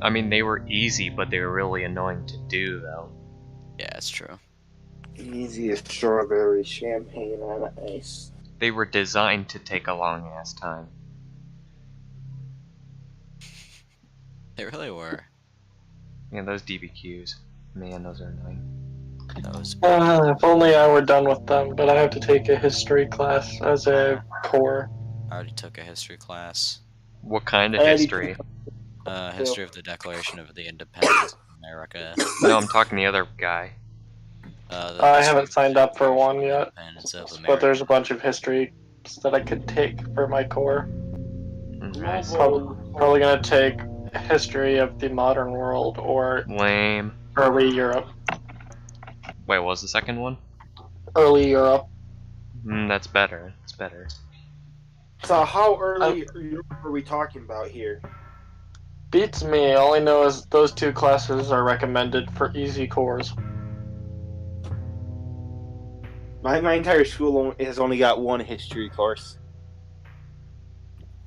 I mean, they were easy, but they were really annoying to do, though. Yeah, it's true. Easy as strawberry champagne on ice. They were designed to take a long-ass time. They really were. Yeah, those DBQs. Man, those are annoying. Those. If only I were done with them, but I have to take a history class as a core. I already took a history class. What kind of history? History of the Declaration of the Independence of America. No, I'm talking the other guy. I haven't signed up for one yet, Independence of America. but there's a bunch of history that I could take for my core. Nice. Probably gonna take history of the modern world or Lame. early Europe. Wait, what was the second one? Early Europe. That's better. It's better. So how early are we talking about here? Beats me. All I know is those two classes are recommended for easy cores. My entire school has only got one history course.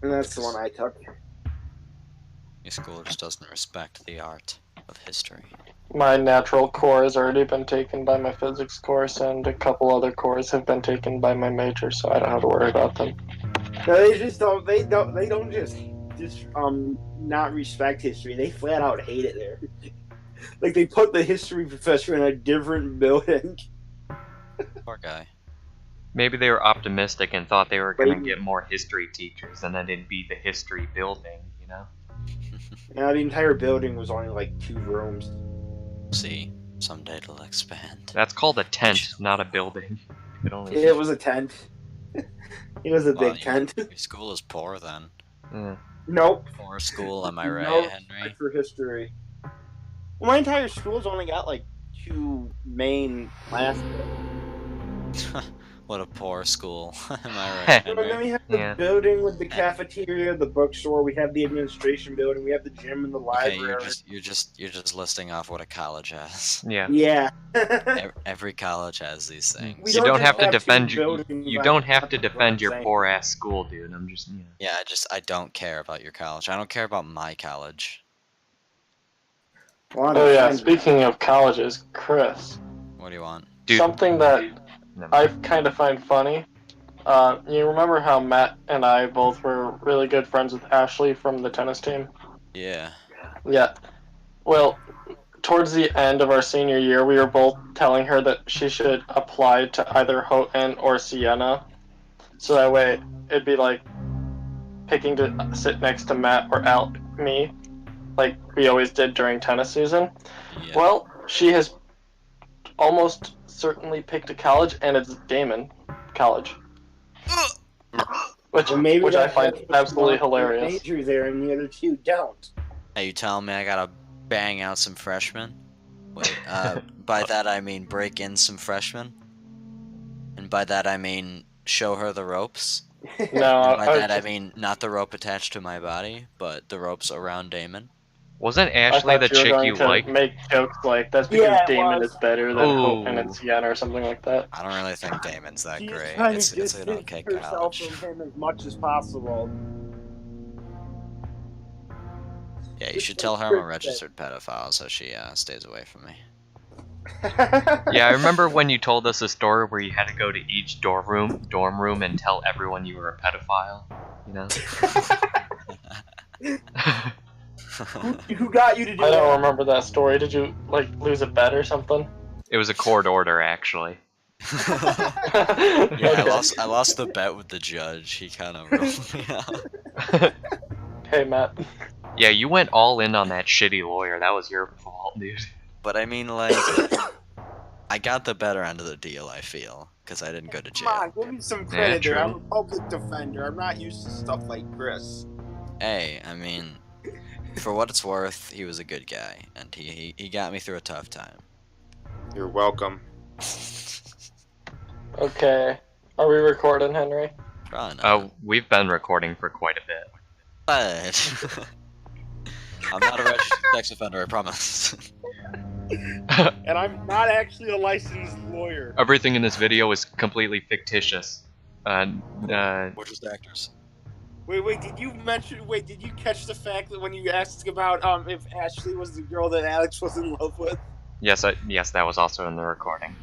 And that's the one I took. Your school just doesn't respect the art of history. My natural core has already been taken by my physics course, and a couple other cores have been taken by my major, so I don't have to worry about them. No, they just don't. They don't just not respect history. They flat out hate it there. Like they put the history professor in a different building. Poor guy. Maybe they were optimistic and thought they were gonna get more history teachers, and then it'd be the history building, you know? Now the entire building was only like 2 rooms. See, someday it'll expand. That's called a tent, not a building. It was a tent. It was a big tent. Your school is poor then. Yeah. Nope. Poor school, am I right, Nope. Henry? For history. Well, my entire school's only got like 2 main classes. What a poor school. Am I right, So then Henry? we have the building with the cafeteria, the bookstore. We have the administration building. We have the gym and the Okay, library. you're just listing off what a college has. Yeah. Yeah. Every college has these things. We You don't just have to have defend two your buildings you like don't have to that's what defend I'm your saying. poor ass school, dude. I'm just Yeah, I don't care about your college. I don't care about my college. Well, I'm Oh yeah, fine. speaking of colleges, Chris, What do you want? Dude. something that No. I kind of find funny. You remember how Matt and I both were really good friends with Ashley from the tennis team? Yeah. Yeah. Well, towards the end of our senior year, we were both telling her that she should apply to either Houghton or Siena. So that way, it'd be like picking to sit next to Matt or me, like we always did during tennis season. Yeah. Well, she has almost certainly picked a college, and it's Damon College. Which, Well, maybe which I that find has absolutely one hilarious. Major there, and the other 2 don't. Hey, you telling me I gotta bang out some freshmen? Wait, by that I mean break in some freshmen? And by that I mean show her the ropes? No, And by that I mean not the rope attached to my body, but the ropes around Damon. Wasn't I Ashley the thought you were chick going you to liked? make jokes like that's because Yeah, it Damon was. is better than Ooh. Houghton and Siena or something like that. I don't really think Damon's that She's great. trying It's to an distance okay herself college. from him as much as possible. Yeah, you should tell her I'm a registered pedophile so she stays away from me. Yeah, I remember when you told us a story where you had to go to each dorm room and tell everyone you were a pedophile, you know? Who got you to do I that? don't remember that story. Did you like lose a bet or something? It was a court order, actually. Yeah, Okay. I lost the bet with the judge. He kind of ruled me out. Hey Matt. Yeah, you went all in on that shitty lawyer. That was your fault, dude. But I mean, like, I got the better end of the deal, I feel, because I didn't go to Come on, jail. give me some credit true. there. I'm a public defender. I'm not used to stuff like Chris. Hey, I mean, for what it's worth, he was a good guy, and he got me through a tough time. You're welcome. Okay. Are we recording, Henry? Probably not. We've been recording for quite a bit. But I'm not a registered sex offender, I promise. And I'm not actually a licensed lawyer. Everything in this video is completely fictitious. We're just actors. Wait, did you mention? Wait, did you catch the fact that when you asked about if Ashley was the girl that Alex was in love with? Yes, yes, that was also in the recording.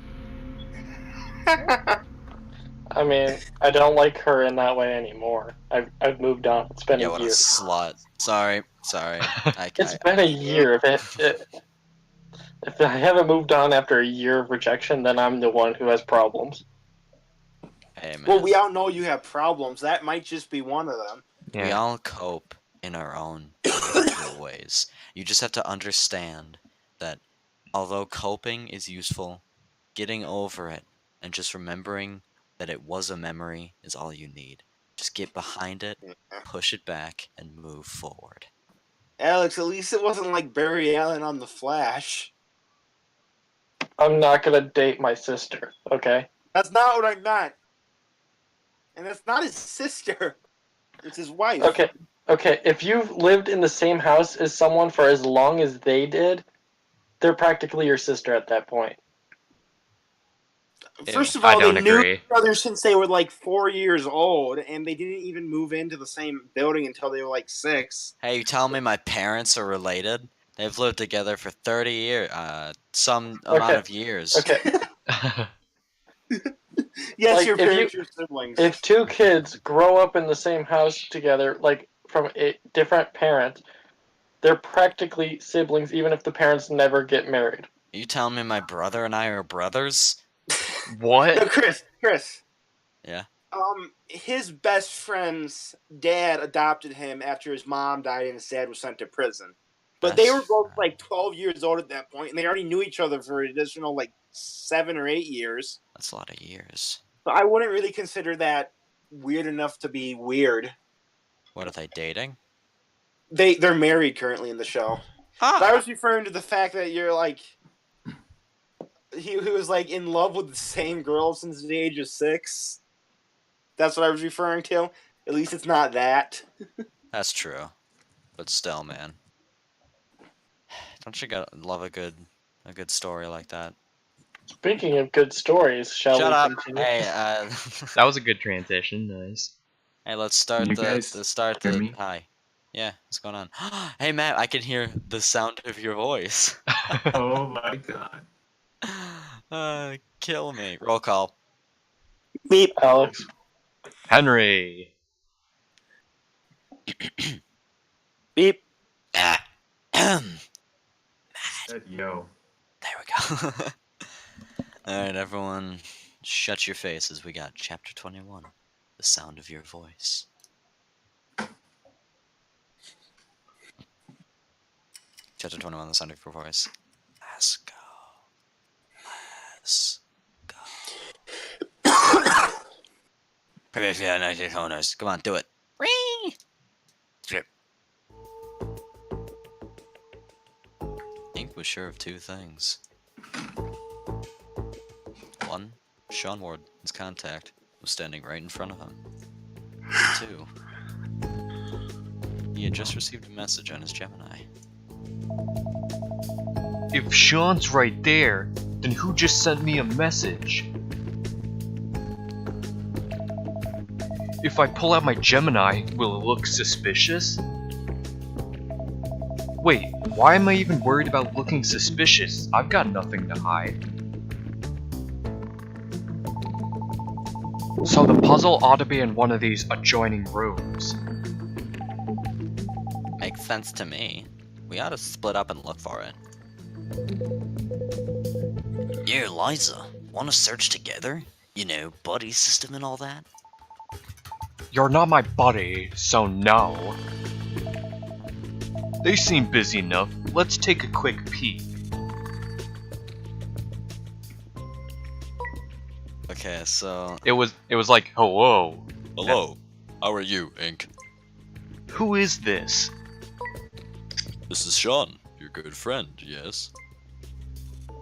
I mean, I don't like her in that way anymore. I've moved on. It's been Yeah, a what a year. slut. Sorry. It's been a year. If I haven't moved on after a year of rejection, then I'm the one who has problems. Hey, man. Well, we all know you have problems. That might just be one of them. Yeah. We all cope in our own individual ways. You just have to understand that although coping is useful, getting over it and just remembering that it was a memory is all you need. Just get behind it, push it back, and move forward. Alex, at least it wasn't like Barry Allen on The Flash. I'm not gonna date my sister, okay? That's not what I meant. And that's not his sister. It's his wife. Okay, if you've lived in the same house as someone for as long as they did, they're practically your sister at that point. First of I all, don't they knew agree. each other since they were like 4 years old, and they didn't even move into the same building until they were like 6. Hey, you telling me my parents are related? They've lived together for 30 years, some amount of years. Okay, Yes, Like, your if parents are siblings. if two kids grow up in the same house together, like from a different parent, they're practically siblings, even if the parents never get married. Are you telling me my brother and I are brothers? No, What? Chris. Yeah. His best friend's dad adopted him after his mom died and his dad was sent to prison. But they were both like 12 years old at that point, and they already knew each other for an additional like 7 or 8 years. That's a lot of years. So I wouldn't really consider that weird enough to be weird. What are they dating? They're married currently in the show. But I was referring to the fact that you're like he was like in love with the same girl since the age of 6. That's what I was referring to. At least it's not that. That's true. But still, man. Don't you love a good story like that? Speaking of good stories, shall Shut we up. continue? Hey, That was a good transition. Nice. hey, let's start You the guys hear me? hi. Yeah, what's going on? Hey, Matt, I can hear the sound of your voice. Oh my god. Kill me. Roll call. Beep. Alex, Henry. Beep. Ah. Said yo. There we go. Alright, everyone, shut your faces. We got chapter 21, the sound of your voice. Chapter 21, the sound of your voice. Let's go. Let's go. Previously on Night Owners. Come on, do it. Whee! Strip. Ink was sure of two things. One, Sean Ward, his contact, was standing right in front of him. Two, he had just received a message on his Gemini. If Sean's right there, then who just sent me a message? If I pull out my Gemini, will it look suspicious? Wait, why am I even worried about looking suspicious? I've got nothing to hide. So the puzzle ought to be in one of these adjoining rooms. Makes sense to me. We ought to split up and look for it. Yeah, Liza, wanna search together? You know, buddy system and all that? You're not my buddy, so no. They seem busy enough. Let's take a quick peek. Okay, so... It was like, hello. Hello, how are you, Ink? Who is this? This is Sean, your good friend, yes?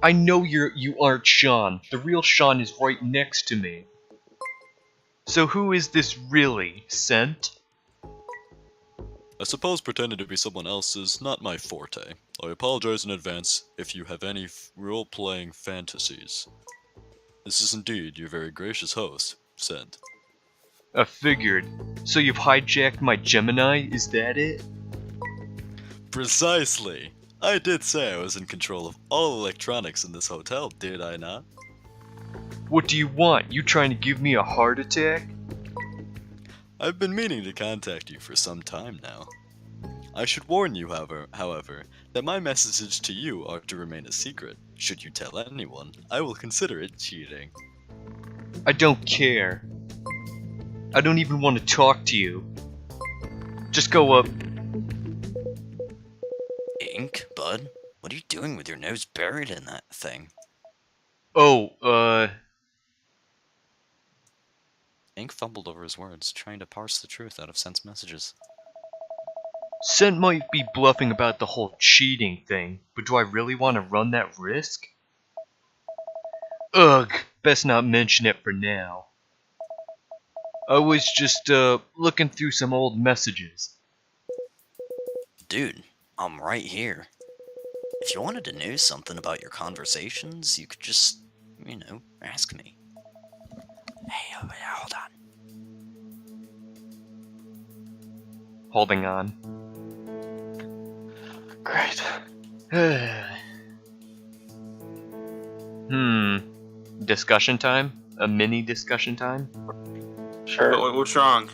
I know you aren't Sean. The real Sean is right next to me. So who is this really, Scent? I suppose pretending to be someone else is not my forte. I apologize in advance if you have any role-playing fantasies. This is indeed your very gracious host, Sent. I figured. So you've hijacked my Gemini, is that it? Precisely. I did say I was in control of all electronics in this hotel, did I not? What do you want? You trying to give me a heart attack? I've been meaning to contact you for some time now. I should warn you, however, that my messages to you are to remain a secret. Should you tell anyone, I will consider it cheating. I don't care. I don't even want to talk to you. Just go up. Ink, bud? What are you doing with your nose buried in that thing? Oh, Ink fumbled over his words, trying to parse the truth out of Sent's messages. Sent might be bluffing about the whole cheating thing, but do I really want to run that risk? Ugh, best not mention it for now. I was just, looking through some old messages. Dude, I'm right here. If you wanted to know something about your conversations, you could just, ask me. Hey, over there, hold on. Holding on. Great. Discussion time? A mini discussion time? Sure. What's wrong?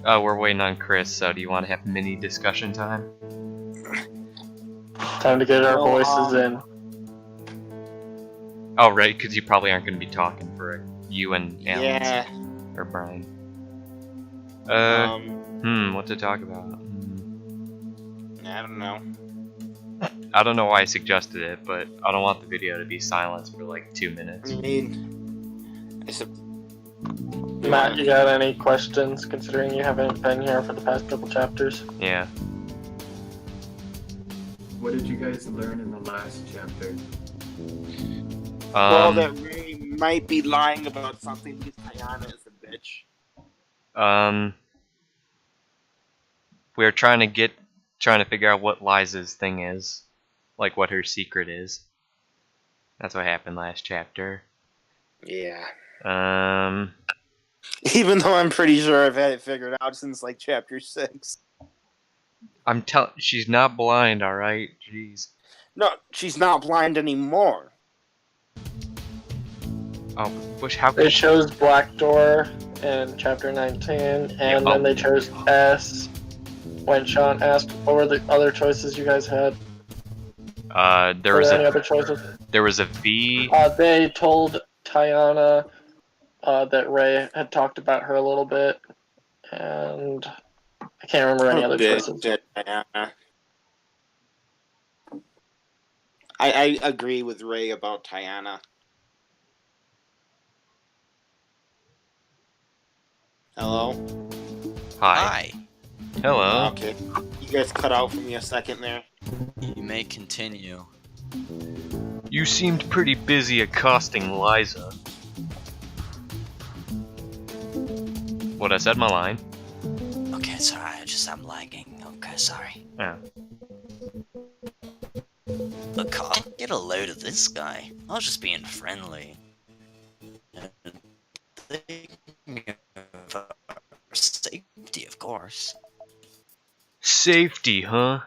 Oh, we're waiting on Chris, so do you want to have mini discussion time? Time to get our voices in. Oh, right, because you probably aren't going to be talking for you and Alan. Yeah. Or Brian. What to talk about? I don't know. I don't know why I suggested it, but I don't want the video to be silenced for like 2 minutes. I mean, Matt, you got any questions, considering you haven't been here for the past couple chapters? Yeah. What did you guys learn in the last chapter? well, that Ray might be lying about something because Tiana is a bitch. We're trying to figure out what Liza's thing is. Like what her secret is. That's what happened last chapter. Yeah. I'm Even though I'm pretty sure I've had it figured out since like chapter 6. she's not blind, alright? Jeez. No, she's not blind anymore. Oh, which how They chose Black Door in chapter 19, and then they chose S when Sean asked what were the other choices you guys had. there Were was there any a other choices? there was a V. They told Tiana that Ray had talked about her a little bit, and I can't remember any other choices. I agree with Ray about Tiana. Hello? Hi. Hello. Okay. You guys cut out for me a second there. You may continue. You seemed pretty busy accosting Liza. What, I said my line? Okay, it's alright, I'm lagging. Okay, sorry. Yeah. Look, I'll get a load of this guy. I was just being friendly. Safety, of course. Safety, huh?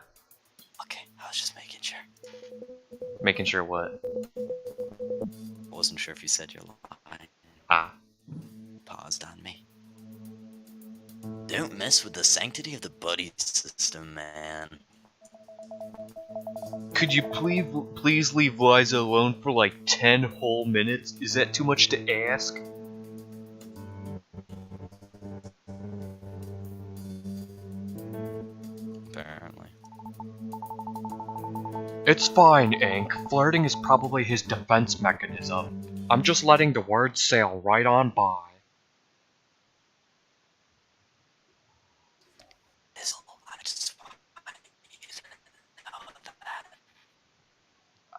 Okay, I was just making sure. Making sure what? I wasn't sure if you said your line. Ah. Paused on me. Don't mess with the sanctity of the buddy system, man. Could you please leave Liza alone for like 10 whole minutes? Is that too much to ask? Apparently. It's fine, Ink. Flirting is probably his defense mechanism. I'm just letting the word sail right on by.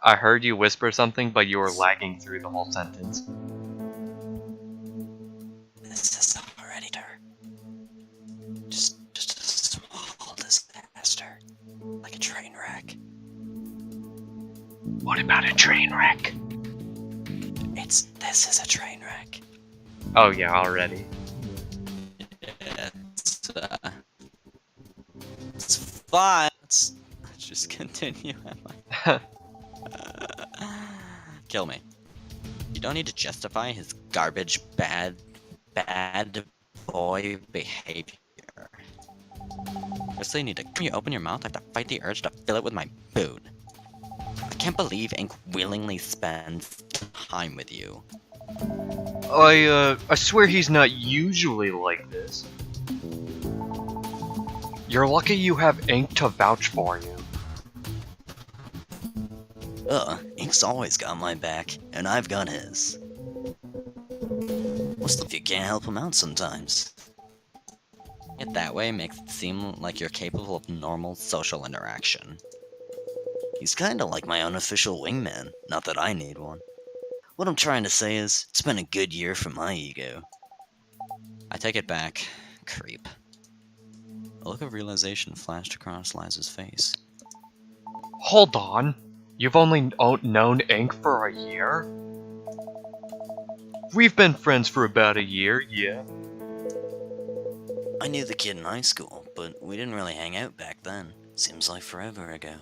I heard you whisper something, but you were lagging through the whole sentence. This is already her. Just a small disaster. Like a train wreck. What about a train wreck? This is a train wreck. Oh yeah, already. Fine. Let's just continue. Kill me. You don't need to justify his garbage, bad boy behavior. Firstly, you need to. When you open your mouth, I have to fight the urge to fill it with my food. I can't believe Ink willingly spends time with you. I swear he's not usually like this. You're lucky you have Ink to vouch for you. Ink's always got my back, and I've got his. What's the if you can't help him out sometimes? It that way makes it seem like you're capable of normal social interaction. He's kinda like my unofficial wingman, not that I need one. What I'm trying to say is, it's been a good year for my ego. I take it back, creep. A look of realization flashed across Liza's face. Hold on. You've only known Ink for a year? We've been friends for about a year, yeah. I knew the kid in high school, but we didn't really hang out back then. Seems like forever ago.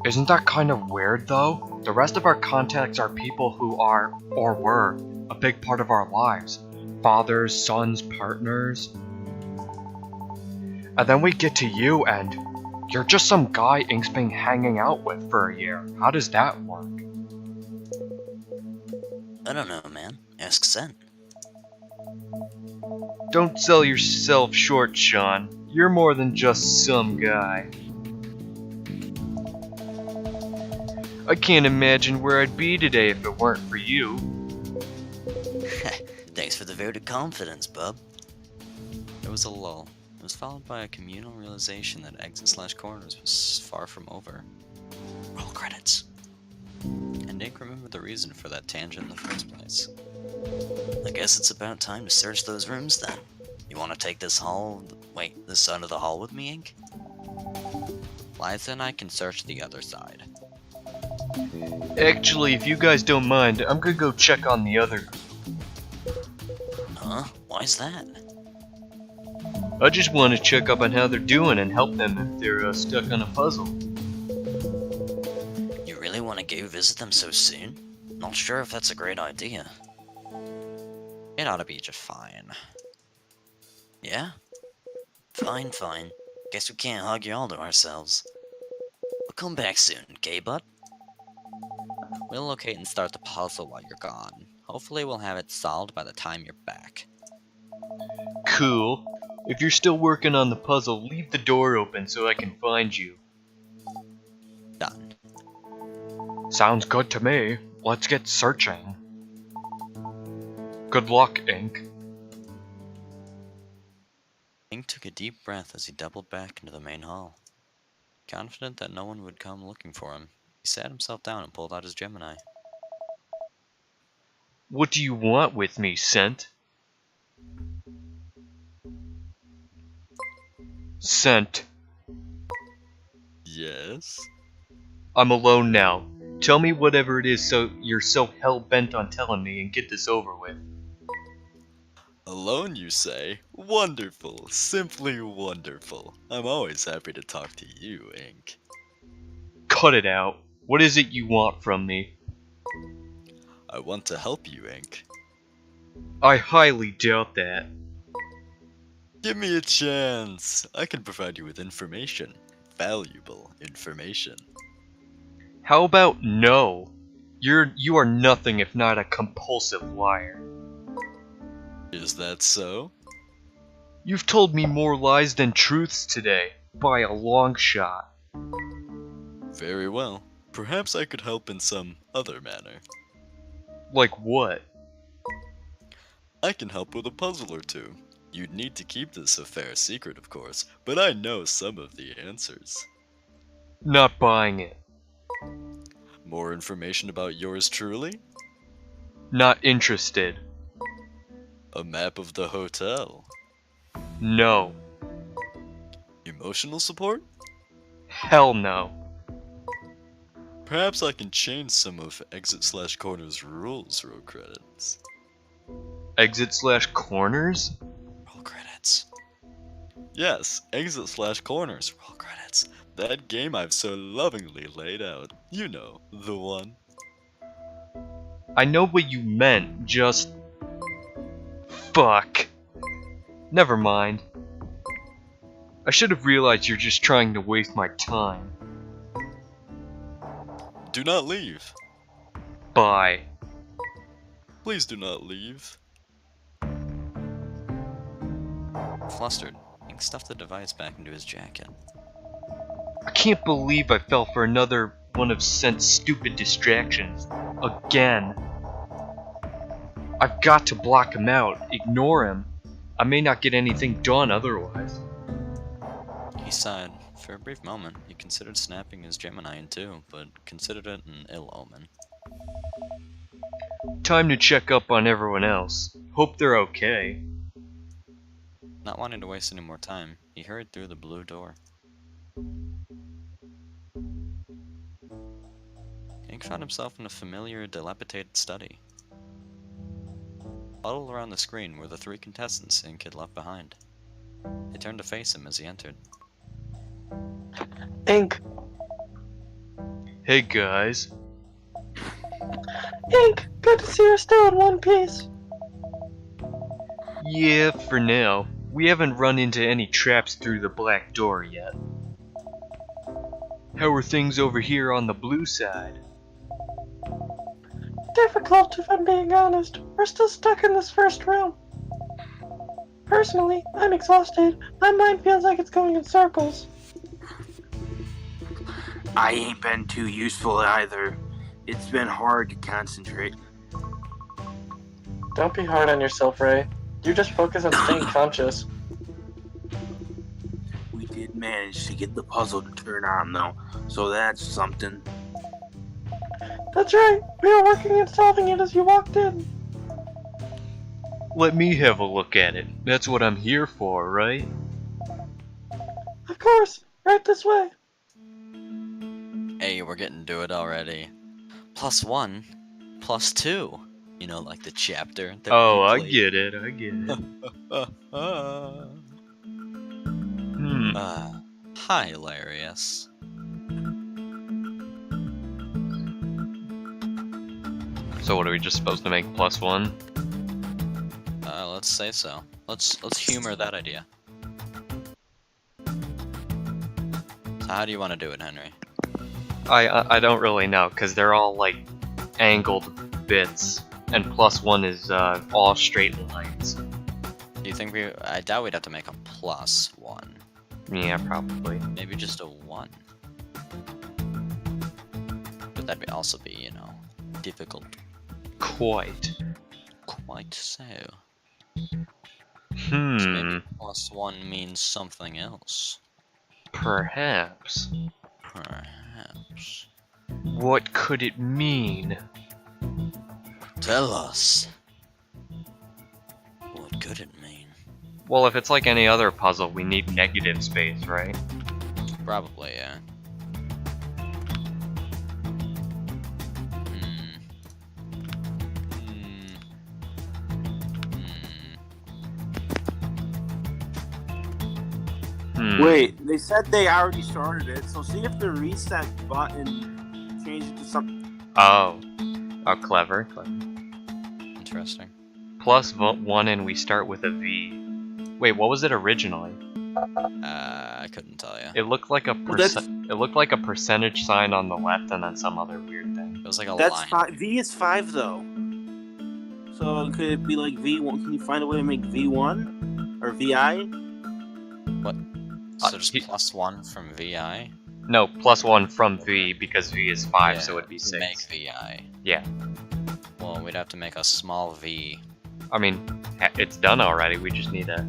Isn't that kind of weird, though? The rest of our contacts are people who are, or were, a big part of our lives. Fathers, sons, partners. And then we get to you and you're just some guy Ink's been hanging out with for a year. How does that work? I don't know, man. Ask Sen. Don't sell yourself short, Sean. You're more than just some guy. I can't imagine where I'd be today if it weren't for you. Thanks for the vote of confidence, bub. There was a lull. It was followed by a communal realization that exit/corners was far from over. Roll credits. And Nick remembered the reason for that tangent in the first place. I guess it's about time to search those rooms then. You want to take this side of the hall with me, Ink? Liza and I can search the other side. Actually, if you guys don't mind, I'm gonna go check on the other group. Huh? Why's that? I just want to check up on how they're doing and help them if they're stuck on a puzzle. You really want to go visit them so soon? Not sure if that's a great idea. It ought to be just fine. Yeah? Fine. Guess we can't hug you all to ourselves. We'll come back soon, okay, bud? We'll locate and start the puzzle while you're gone. Hopefully we'll have it solved by the time you're back. Cool. If you're still working on the puzzle, leave the door open so I can find you. Done. Sounds good to me. Let's get searching. Good luck, Ink. Ink took a deep breath as he doubled back into the main hall. Confident that no one would come looking for him, he sat himself down and pulled out his Gemini. What do you want with me, Scent? Scent. Yes? I'm alone now. Tell me whatever it is so you're so hell-bent on telling me and get this over with. Alone, you say? Wonderful. Simply wonderful. I'm always happy to talk to you, Ink. Cut it out. What is it you want from me? I want to help you, Ink. I highly doubt that. Give me a chance. I can provide you with information. Valuable information. How about no? You are nothing if not a compulsive liar. Is that so? You've told me more lies than truths today, by a long shot. Very well. Perhaps I could help in some other manner. Like what? I can help with a puzzle or two. You'd need to keep this affair secret, of course, but I know some of the answers. Not buying it. More information about yours truly? Not interested. A map of the hotel. No. Emotional support? Hell no. Perhaps I can change some of exit/corners rules, row credits. Exit/corners? Roll credits. Yes, exit/corners. Roll credits. That game I've so lovingly laid out. You know, the one. I know what you meant, just... Fuck. Never mind. I should have realized you're just trying to waste my time. Do not leave. Bye. Please do not leave. Flustered, Ink stuffed the device back into his jacket. I can't believe I fell for another one of Scent's stupid distractions. Again. I've got to block him out, ignore him. I may not get anything done otherwise. He sighed. For a brief moment, he considered snapping his Gemini in two, but considered it an ill omen. Time to check up on everyone else. Hope they're okay. Not wanting to waste any more time, he hurried through the blue door. Ink found himself in a familiar, dilapidated study. Huddled around the screen were the three contestants Ink had left behind. They turned to face him as he entered. Ink! Hey guys. Ink! Good to see you're still in one piece. Yeah, for now. We haven't run into any traps through the black door yet. How are things over here on the blue side? Difficult, if I'm being honest. We're still stuck in this first room. Personally, I'm exhausted. My mind feels like it's going in circles. I ain't been too useful either. It's been hard to concentrate. Don't be hard on yourself, Ray. You just focus on staying conscious. We did manage to get the puzzle to turn on though, so that's something. That's right. We were working and solving it as you walked in. Let me have a look at it. That's what I'm here for, right? Of course. Right this way. Hey, we're getting to it already. +1, +2. You know, like the chapter. That Oh, we I played. get it, I get it. Hi, hilarious. So what are we just supposed to make +1? Let's say so. Let's humor that idea. So how do you want to do it, Henry? I don't really know, because they're all like angled bits, and +1 is all straight lines. Do you think I doubt we'd have to make a +1. Yeah, probably. Maybe just a 1. But that'd also be, you know, difficult. Quite. Quite so. So Hmm. maybe +1 means something else. Perhaps. Perhaps. What could it mean? Tell us. What could it mean? Well, if it's like any other puzzle, we need negative space, right? Probably, yeah. Wait, they said they already started it, so see if the reset button changes to something. Oh. Oh, clever. Interesting. +1 and we start with a V. Wait, what was it originally? I couldn't tell you. It looked like a that's- it looked like a percentage sign on the left and then some other weird thing. It was like a That's line. 5. V is 5 though. So could it be like V1? Can you find a way to make V1 or VI? So just +1 from VI? No, +1 from V because V is 5, so it'd be 6. Make VI. Yeah. Well, we'd have to make a small V. I mean, it's done already. We just need a...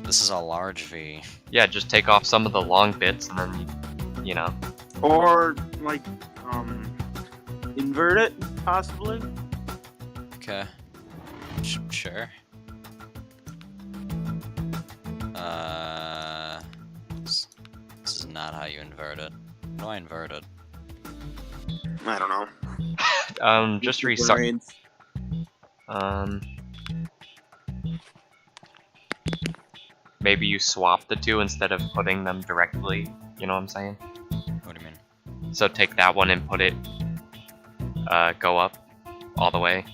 This is a large V. Yeah, just take off some of the long bits and then, you know. Or like invert it possibly? Okay. Sure. This is not how you invert it. How do I invert it? I don't know. Just Your restart. brains. maybe you swap the two instead of putting them directly. You know what I'm saying? What do you mean? So take that one and put it, go up all the way.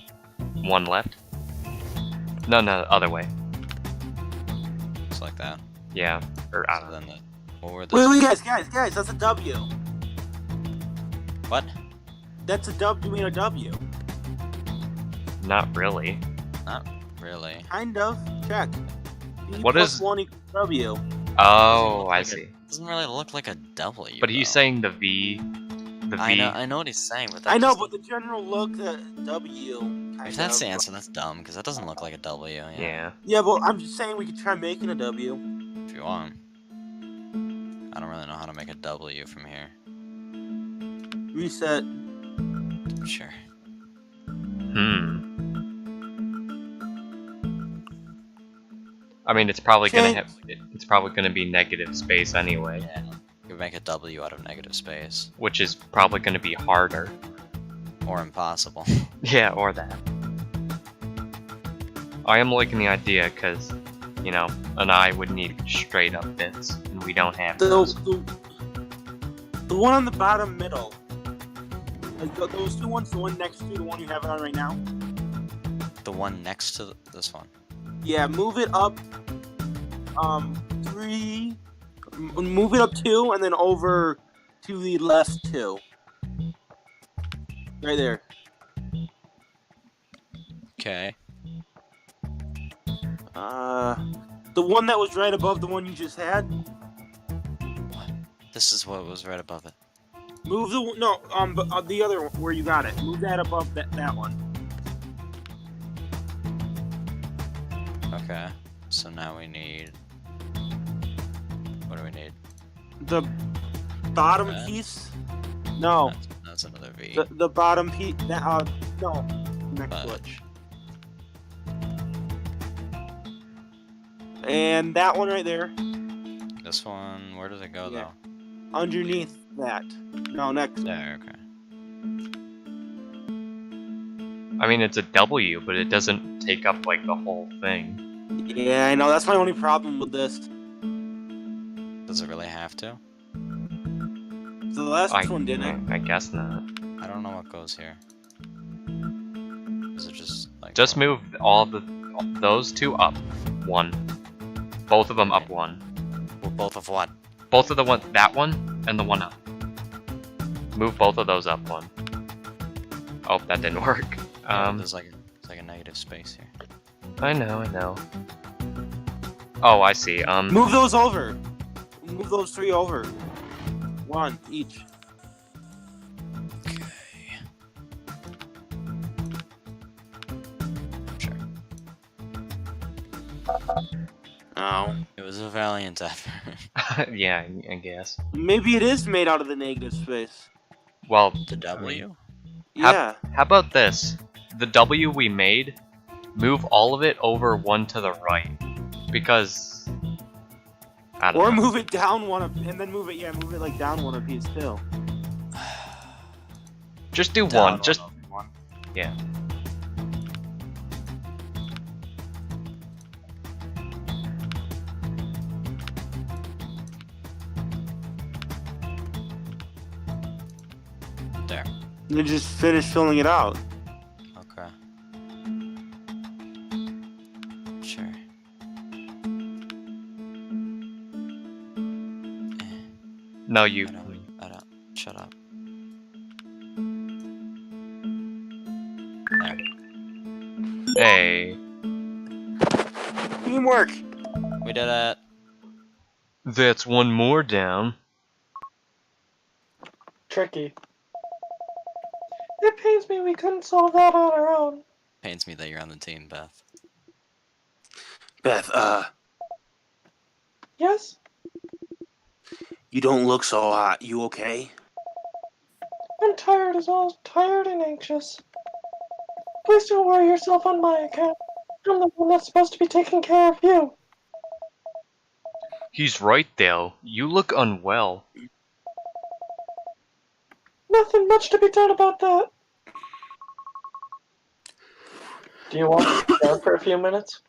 One left. No, other way. Just like that. Yeah, or I So don't know. then what were the... Wait, guys, that's a W. What? That's a W. You mean a W? Not really. Not really. Kind of. Check. B What plus is- 1 equals W. Oh, I like see. Doesn't really look like a W. But he's though. saying the V. The V. I know what he's saying, but that I know, just- but the general look, the W. if that's the answer, that's dumb because that doesn't look like a W. Yeah. Yeah, but I'm just saying we could try making a W. If you want. I don't really know how to make a W from here. Reset. Sure. I mean, it's probably Change- it's probably gonna be negative space anyway, Yeah. You could make a W out of negative space. which is probably gonna be harder. Or impossible. Yeah, or that. I am liking the idea because, you know, an eye would need straight up bits, and we don't have those. The one on the bottom middle. Like those two ones, the one next to the one you have it on right now. The one next to this one. Yeah, move it up. 3. Move it up 2, and then over to the left 2. Right there. Okay. The one that was right above the one you just had. What? This is what was right above it. Move the other one where you got it. Move that above that one. Okay. So now we need... What do we need? The bottom That? piece. No, That's another V. the bottom piece. No, next But- switch. And that one right there, This one, where does it go Yeah. underneath that. No, next. though? There, okay. I mean, it's a W, but it doesn't take up like the whole thing. Yeah, I know. That's my only problem with this. Does it really have to? The last one didn't. I guess not. I don't know what goes here. Is it just like... Just move those two up 1. Both of them up 1. Well, both of what? Both of that one and the one up. Move both of those up 1. Oh, that didn't work. There's like a negative space here. I know. Oh, I see. Move those over. Move those 3 over. 1 each. Okay. Sure. Oh. It was a valiant effort. yeah, I guess. Maybe it is made out of the negative space. Well, The W? Yeah. how about this? The W we made, move all of it over 1 to the right. Because... I don't Or know. move it down 1 and then move it like down 1 apiece too. Just do Down 1. Just... one. Yeah. There. And then just finish filling it out. Okay. Sure. No, you... I don't. Shut up. There. Hey. Teamwork. We did it. That's 1 more down. Tricky. It pains me we couldn't solve that on our own. Pains me that you're on the team, Beth. Beth, Yes? you don't look so hot. You okay? I'm tired as well. Tired and anxious. Please don't worry yourself on my account. I'm the one that's supposed to be taking care of you. He's right, Dale. You look unwell. Nothing much to be done about that. Do you want to go for a few minutes?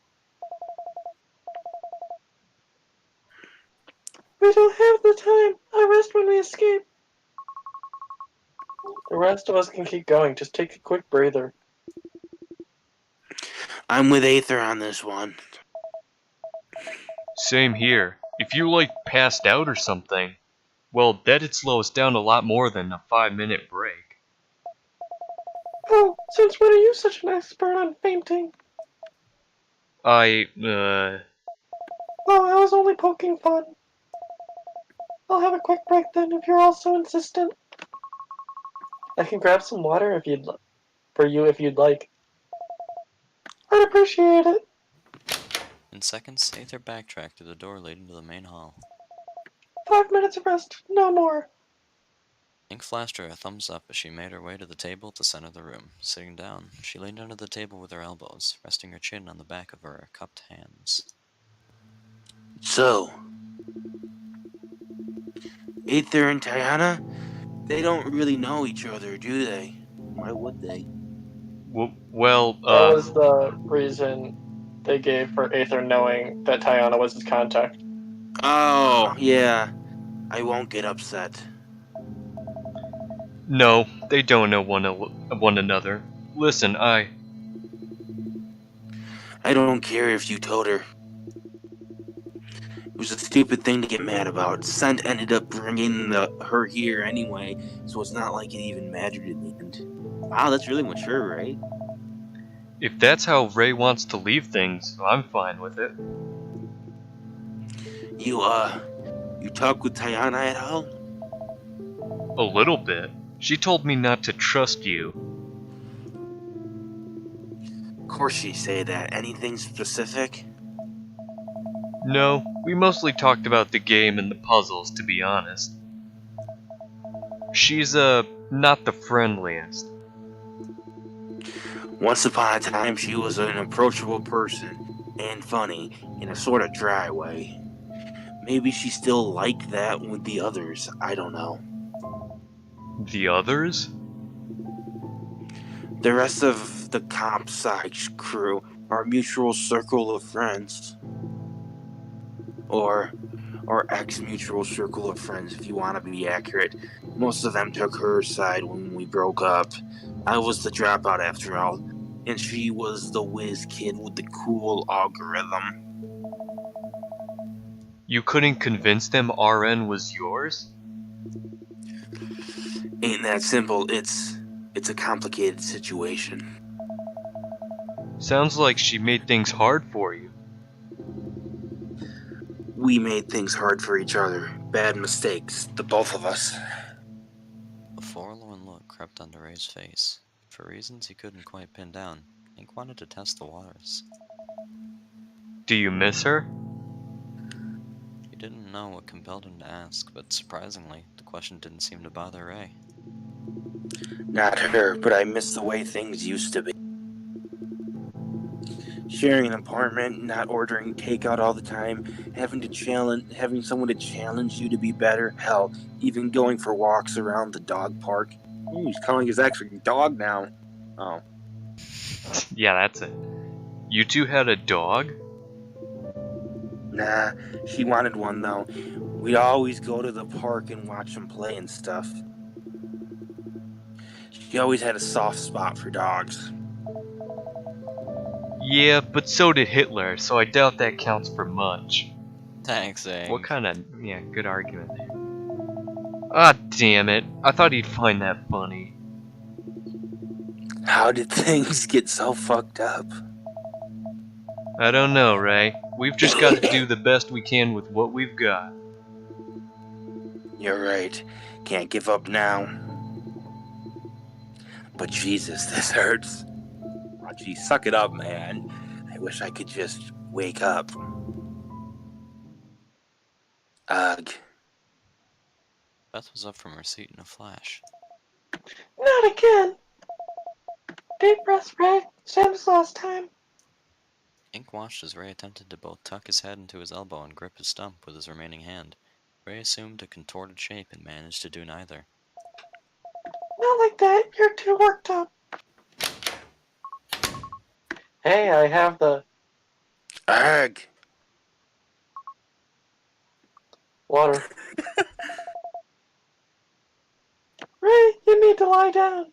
the time. I rest when we escape. The rest of us can keep going. Just take a quick breather. I'm with Aether on this one. Same here. If you, passed out or something, well, that'd slow us down a lot more than a 5-minute break. Oh, since when are you such an expert on fainting? Oh, I was only poking fun. I'll have a quick break then, if you're all so insistent. I can grab some water if you'd like. I'd appreciate it. In seconds, Aether backtracked to the door leading to the main hall. 5 minutes of rest, no more. Ink flashed her a thumbs up as she made her way to the table at the center of the room. Sitting down, she leaned under the table with her elbows, resting her chin on the back of her cupped hands. So, Aether and Tiana, they don't really know each other, do they? Why would they? well, That was the reason they gave for Aether knowing that Tiana was his contact. Oh, yeah. I won't get upset. No, they don't know one another. Listen, I don't care if you told her. It was a stupid thing to get mad about. Scent ended up bringing her here anyway, so it's not like it even mattered in the end. Wow, that's really mature, right? if that's how Ray wants to leave things, I'm fine with it. You talk with Tiana at all? A little bit. She told me not to trust you. Of course she say that. Anything specific? No, we mostly talked about the game and the puzzles, to be honest. She's, not the friendliest. Once upon a time, she was an approachable person, and funny, in a sort of dry way. Maybe she's still like that with the others, I don't know. The others? The rest of the comp sci crew, our mutual circle of friends. Or ex-mutual circle of friends, if you want to be accurate. Most of them took her side when we broke up. I was the dropout after all, and she was the whiz kid with the cool algorithm. You couldn't convince them RN was yours? Ain't that simple. It's a complicated situation. Sounds like she made things hard for you. We made things hard for each other. Bad mistakes, the both of us. A forlorn look crept onto Ray's face. For reasons he couldn't quite pin down, Ink wanted to test the waters. Do you miss her? He didn't know what compelled him to ask, but surprisingly, the question didn't seem to bother Ray. Not her, but I miss the way things used to be. Sharing an apartment, not ordering takeout all the time, having someone to challenge you to be better. Hell, even going for walks around the dog park. Ooh, he's calling his ex a dog now. Oh. Yeah, that's it. You two had a dog? Nah, she wanted one though. We'd always go to the park and watch them play and stuff. She always had a soft spot for dogs. Yeah, but so did Hitler, so I doubt that counts for much. Thanks, Ink. What kind of... yeah, good argument there. Ah, damn it. I thought he'd find that funny. How did things get so fucked up? I don't know, Ray. We've just got to do the best we can with what we've got. You're right. Can't give up now. But Jesus, this hurts. Oh, gee, suck it up, man. I wish I could just wake up. Ugh. Beth was up from her seat in a flash. Not again! Deep breath, Ray. Same as last time. Ink watched as Ray attempted to both tuck his head into his elbow and grip his stump with his remaining hand. Ray assumed a contorted shape and managed to do neither. Not like that. You're too worked up. Hey, I have the... Ugh. Water. Ray, you need to lie down.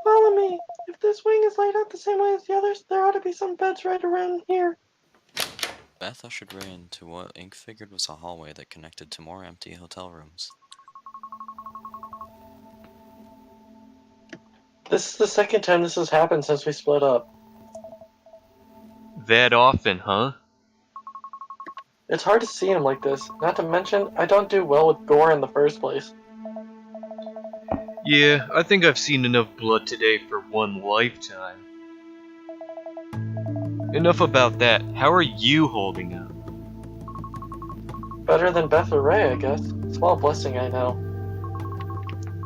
Follow me. If this wing is laid out the same way as the others, there ought to be some beds right around here. Beth ushered Ray into what Ink figured was a hallway that connected to more empty hotel rooms. This is the second time this has happened since we split up. That often, huh? It's hard to see him like this. Not to mention, I don't do well with gore in the first place. Yeah, I think I've seen enough blood today for one lifetime. Enough about that. How are you holding up? Better than Beth or Ray, I guess. Small blessing, I know.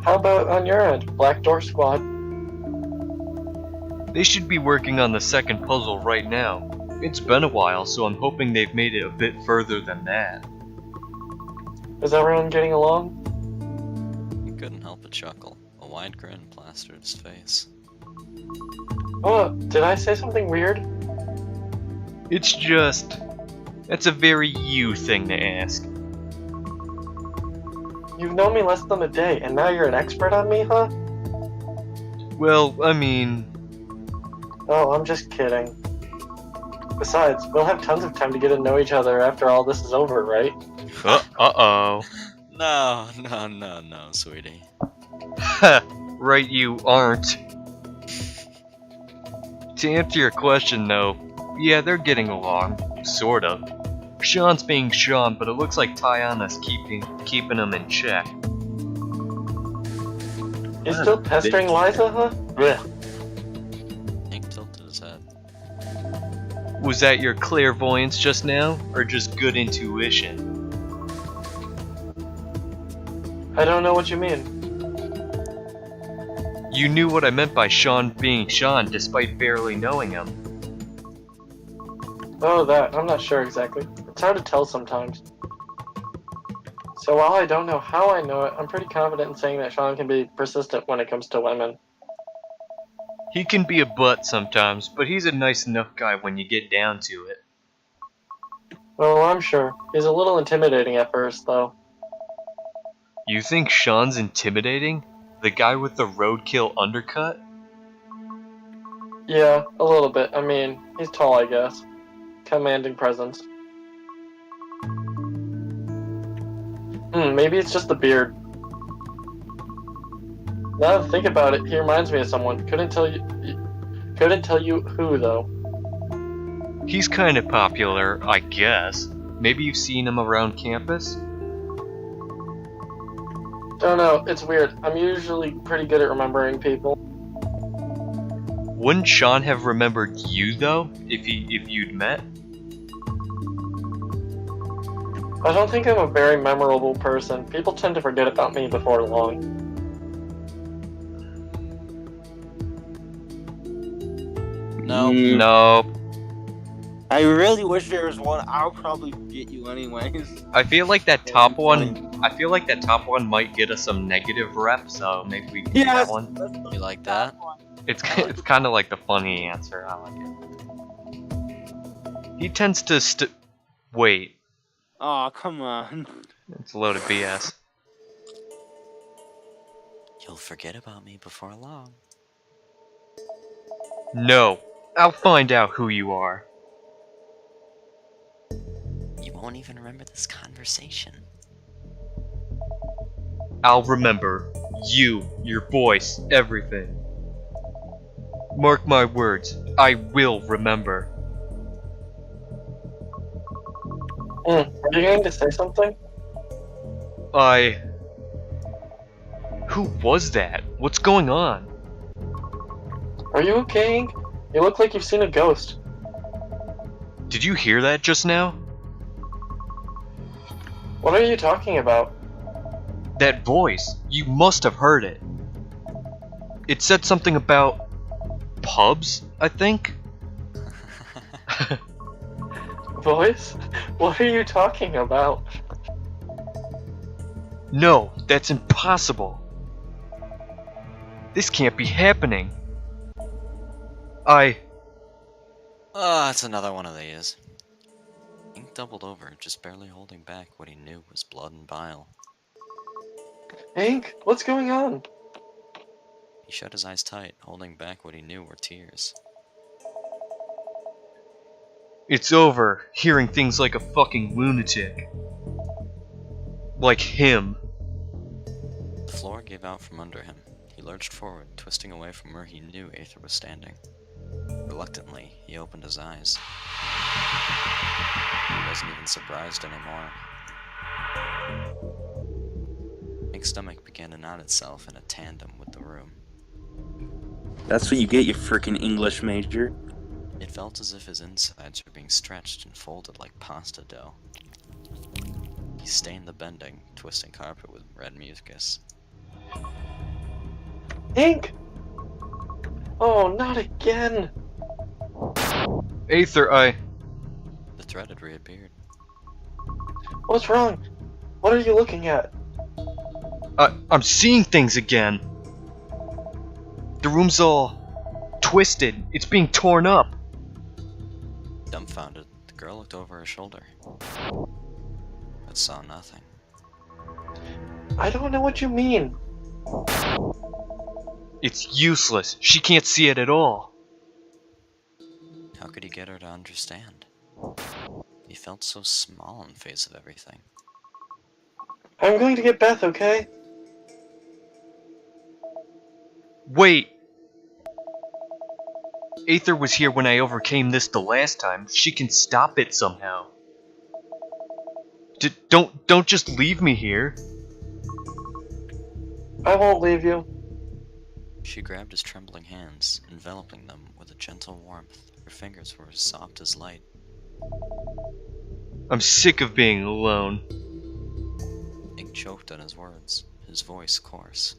How about on your end, Black Door Squad? They should be working on the second puzzle right now. It's been a while, so I'm hoping they've made it a bit further than that. Is everyone getting along? He couldn't help but chuckle. A wide grin plastered his face. Oh, did I say something weird? It's just... that's a very you thing to ask. You've known me less than a day, and now you're an expert on me, huh? Well, I mean... Oh, I'm just kidding. Besides, we'll have tons of time to get to know each other after all this is over, right? Uh-oh. No, sweetie. Right, you aren't. To answer your question, though, yeah, they're getting along. Sort of. Sean's being Sean, but it looks like Tiana's keeping him in check. You still pestering Liza, huh? Blech. Ink tilted his head. Was that your clairvoyance just now, or just good intuition? I don't know what you mean. You knew what I meant by Sean being Sean, despite barely knowing him. Oh, that. I'm not sure exactly. It's hard to tell sometimes. So while I don't know how I know it, I'm pretty confident in saying that Sean can be persistent when it comes to women. He can be a butt sometimes, but he's a nice enough guy when you get down to it. Well, I'm sure. He's a little intimidating at first, though. You think Sean's intimidating? The guy with the roadkill undercut? Yeah, a little bit. I mean, he's tall, I guess. Commanding presence. Maybe it's just the beard. Now that I think about it, he reminds me of someone. Couldn't tell you who, though. He's kind of popular, I guess. Maybe you've seen him around campus? Don't know, it's weird. I'm usually pretty good at remembering people. Wouldn't Sean have remembered you, though, if you'd met? I don't think I'm a very memorable person. People tend to forget about me before long. Nope. I really wish there was one. I'll probably get you anyways. I feel like that top one. I feel like that top one might get us some negative rep, so maybe we can do that one. You like that? It's kind of like the funny answer. I like it. He tends to wait. Oh, come on. It's a load of BS. You'll forget about me before long. No, I'll find out who you are. You won't even remember this conversation. I'll remember. You, your voice, everything. Mark my words, I will remember. Are you going to say something? Who was that? What's going on? Are you okay, Ink? You look like you've seen a ghost. Did you hear that just now? What are you talking about? That voice. You must have heard it. It said something about pubs, I think? Voice? What are you talking about? No, that's impossible. This can't be happening. It's another one of these. Ink doubled over, just barely holding back what he knew was blood and bile. Ink, what's going on? He shut his eyes tight, holding back what he knew were tears. It's over, hearing things like a fucking lunatic. Like him. The floor gave out from under him. He lurched forward, twisting away from where he knew Aether was standing. Reluctantly, he opened his eyes. He wasn't even surprised anymore. Ink's stomach began to knot itself in a tandem with the room. That's what you get, you frickin' English major. It felt as if his insides were being stretched and folded like pasta dough. He stained the bending, twisting carpet with red mucus. Ink! Oh, not again! Aether, The threat had reappeared. What's wrong? What are you looking at? I'm seeing things again. The room's all twisted. It's being torn up. Dumbfounded, the girl looked over her shoulder, but saw nothing. I don't know what you mean. It's useless. She can't see it at all. How could he get her to understand? He felt so small in the face of everything. I'm going to get Beth, okay? Wait. Aether was here when I overcame this the last time. She can stop it somehow. Don't just leave me here. I won't leave you. She grabbed his trembling hands, enveloping them with a gentle warmth. Her fingers were as soft as light. I'm sick of being alone. Ink choked on his words, his voice coarse.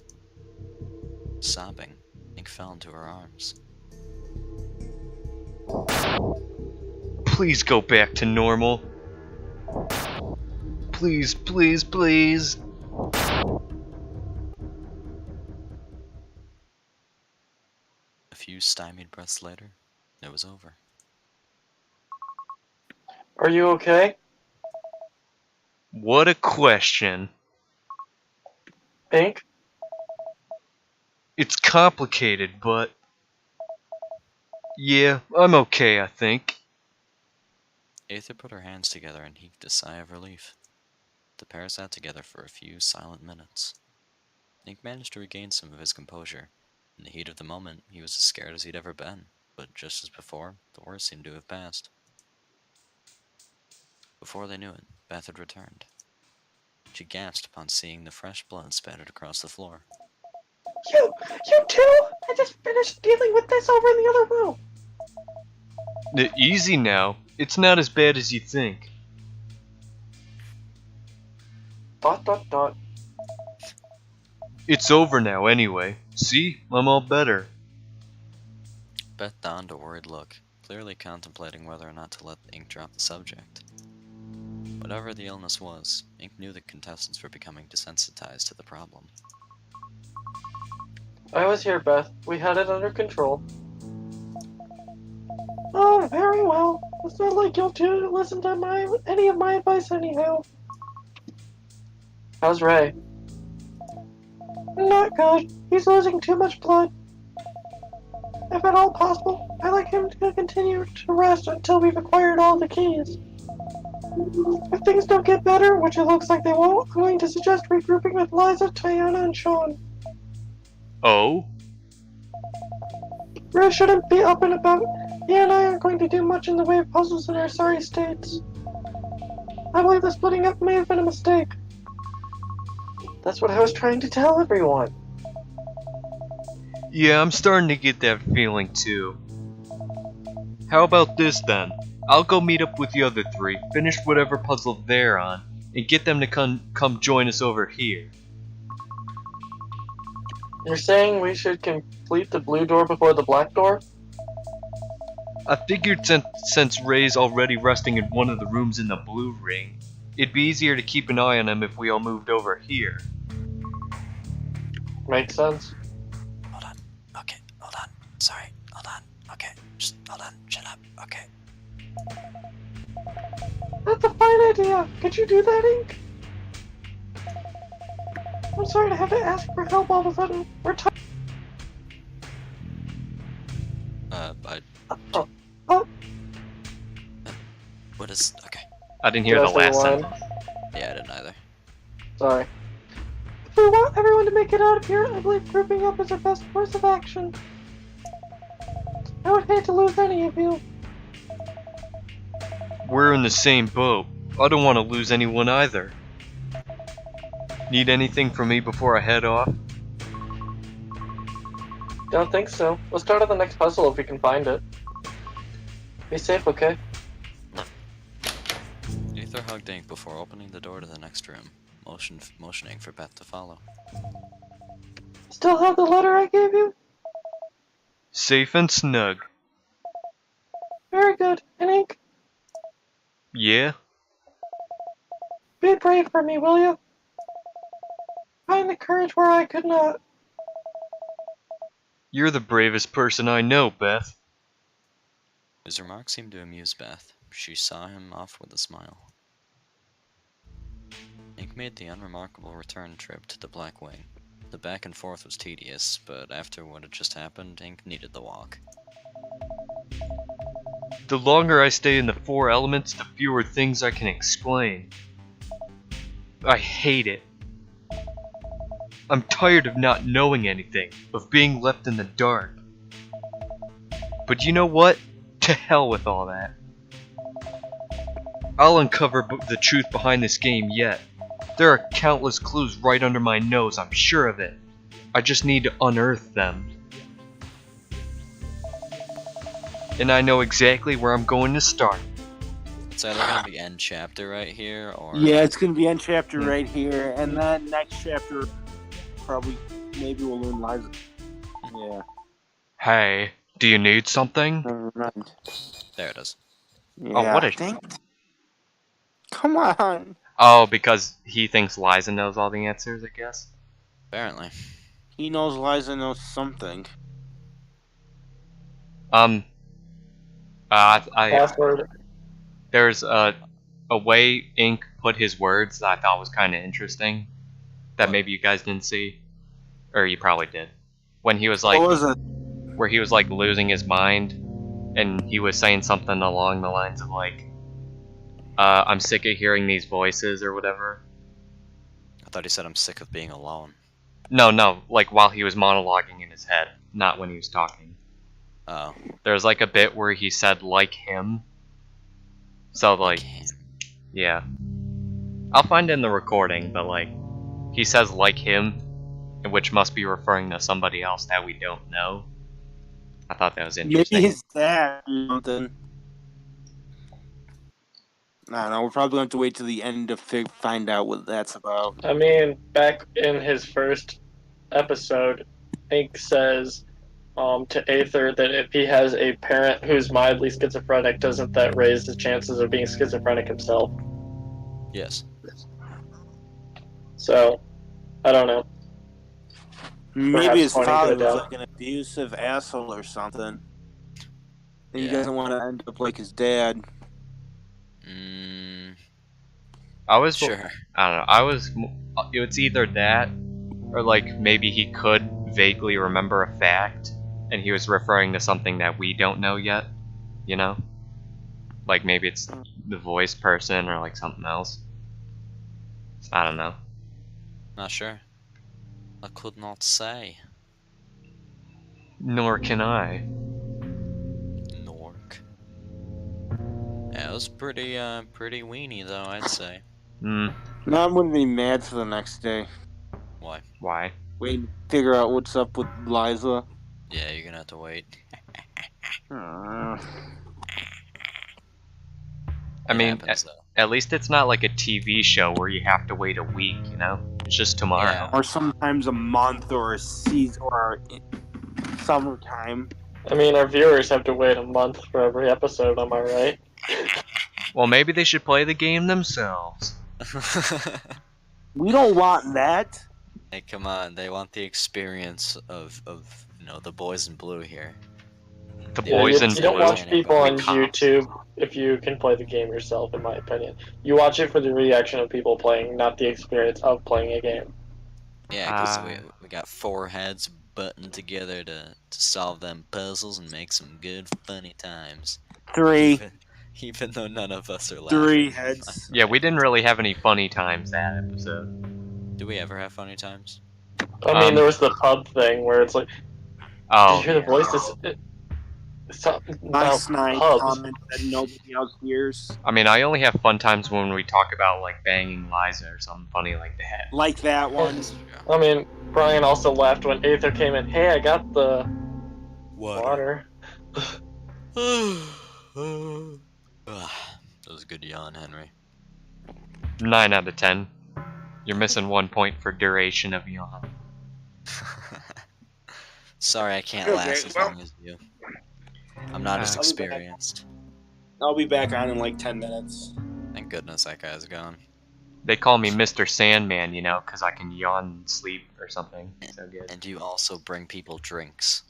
Sobbing, Ink fell into her arms. Please go back to normal. Please, please, please. A few stymied breaths later, it was over. Are you okay? What a question. Ink? It's complicated, but... yeah, I'm okay, I think. Aether put her hands together and heaved a sigh of relief. The pair sat together for a few silent minutes. Ink managed to regain some of his composure. In the heat of the moment, he was as scared as he'd ever been, but just as before, the worst seemed to have passed. Before they knew it, Beth had returned. She gasped upon seeing the fresh blood spattered across the floor. You too? I just finished dealing with this over in the other room. Easy now. It's not as bad as you think. ... It's over now anyway. See? I'm all better. Beth donned a worried look, clearly contemplating whether or not to let Ink drop the subject. Whatever the illness was, Ink knew the contestants were becoming desensitized to the problem. I was here, Beth. We had it under control. Oh, very well. It's not like you'll listen to any of my advice anyhow. How's Ray? Not good. He's losing too much blood. If at all possible, I'd like him to continue to rest until we've acquired all the keys. If things don't get better, which it looks like they won't, I'm going to suggest regrouping with Liza, Tiana, and Sean. Oh? Ray shouldn't be up and about. He and I aren't going to do much in the way of puzzles in our sorry states. I believe the splitting up may have been a mistake. That's what I was trying to tell everyone. Yeah, I'm starting to get that feeling too. How about this then? I'll go meet up with the other three, finish whatever puzzle they're on, and get them to come join us over here. You're saying we should complete the blue door before the black door? I figured since Ray's already resting in one of the rooms in the blue ring, it'd be easier to keep an eye on him if we all moved over here. Makes sense. Hold on. Okay, hold on. Sorry, hold on. Okay, just hold on. Shut up. Okay. That's a fine idea. Could you do that, Ink? I'm sorry to have to ask for help all of a sudden. We're tired. What is... Okay. I didn't hear Did I the say last line? sentence. Yeah, I didn't either. Sorry. If we want everyone to make it out of here, I believe grouping up is our best course of action. I would hate to lose any of you. We're in the same boat. I don't want to lose anyone either. Need anything from me before I head off? Don't think so. We'll start on the next puzzle if we can find it. Be safe, okay? Aether hugged Ink before opening the door to the next room, motioning for Beth to follow. Still have the letter I gave you? Safe and snug. Very good. And Ink, Yeah? be brave for me, will you? Find the courage where I could not. You're the bravest person I know, Beth. His remarks seemed to amuse Beth. She saw him off with a smile. Ink made the unremarkable return trip to the Black Wing. The back and forth was tedious, but after what had just happened, Ink needed the walk. The longer I stay in the four elements, the fewer things I can explain. I hate it. I'm tired of not knowing anything, of being left in the dark. But you know what? To hell with all that. I'll uncover the truth behind this game yet. There are countless clues right under my nose, I'm sure of it. I just need to unearth them. And I know exactly where I'm going to start. It's either gonna be end chapter right here, or... Yeah, it's gonna be end chapter right here, and then next chapter, probably, maybe we'll learn Liza. Yeah. Hey, do you need something? Never mind. There it is. Yeah, what a- I think... Come on. Oh, because he thinks Liza knows all the answers, I guess? Apparently. He knows Liza knows something. Password. There's a way Ink put his words that I thought was kind of interesting, that maybe you guys didn't see, or you probably did. When he was like, What was it? where he was like losing his mind, and he was saying something along the lines of like, I'm sick of hearing these voices or whatever. I thought he said I'm sick of being alone. No, like while he was monologuing in his head, not when he was talking. Oh. There's like a bit where he said like him. So like, yeah. I'll find it in the recording, but like, he says like him, which must be referring to somebody else that we don't know. I thought that was interesting. Maybe it's that or something. I don't know, we're probably going to have to wait till the end to find out what that's about. I mean, back in his first episode, Ink says to Aether that if he has a parent who's mildly schizophrenic, doesn't that raise the chances of being schizophrenic himself? Yes. So, I don't know. Maybe his Perhaps father pointing to was a like an abusive asshole or something. And he Yeah. doesn't want to end up like his dad. I was Sure. I don't know. It's either that, or like maybe he could vaguely remember a fact, and he was referring to something that we don't know yet. You know, like maybe it's the voice person or like something else. I don't know. Not sure. I could not say. Nor can I. Nork. Yeah, it was pretty weenie though, I'd say. Hmm. Now I'm going to be mad for the next day. Why? Why? Wait to figure out what's up with Liza. Yeah, you're gonna have to wait. Uh, I It mean, happens, though. at least it's not like a TV show where you have to wait a week. You know, it's just tomorrow. Yeah. or sometimes a month or a season or summertime. I mean, our viewers have to wait a month for every episode, am I right? Well, maybe they should play the game themselves. We don't want that. Hey, come on! They want the experience of the boys in blue here. The The boys you in don't blue. watch people on Cops. YouTube if you can play the game yourself, in my opinion. You watch it for the reaction of people playing, not the experience of playing a game. Yeah, because we got 4 heads buttoned together to solve them puzzles and make some good funny times. 3. Even though none of us are laughing. 3 heads. Yeah, we didn't really have any funny times that episode. Do we ever have funny times? I mean, there was the pub thing where it's like, Oh, did you hear the voices? Nice night pubs. comment that nobody else hears. I mean, I only have fun times when we talk about like banging Liza or something funny like that. Like that one. I mean, Brian also laughed when Aether came in. Hey, I got the water. That was a good yawn, Henry. 9 out of 10. You're missing 1 point for duration of yawn. Sorry, I can't Okay, last as long as you. I'm not as experienced. I'll be back on in like 10 minutes. Thank goodness that guy's gone. They call me Mr. Sandman, you know, because I can yawn and sleep or something. So good. And you also bring people drinks.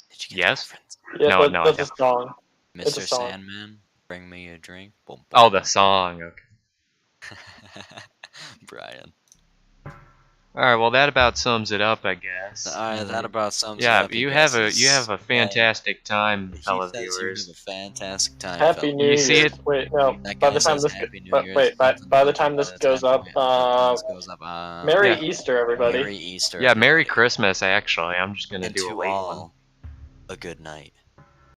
Did you get Yes? the reference? Yeah, No, but no, that's I a song. It's a Mr. song. Sandman, bring me a drink. Boom, boom. Oh, the song. Okay. Brian. Alright, well that about sums it up, I guess. Alright, that about sums it Yeah, up. you have a fantastic time, fellow He says you viewers. have a fantastic time. Happy fellas. New You Year's. see it? Wait, no. That By guy the time says this Happy New but Year's. wait, by the time this goes up, Merry Yeah. Easter, everybody. Merry Easter. Yeah, Merry everybody. Christmas, actually. I'm just gonna And do a to late one. all, a good night.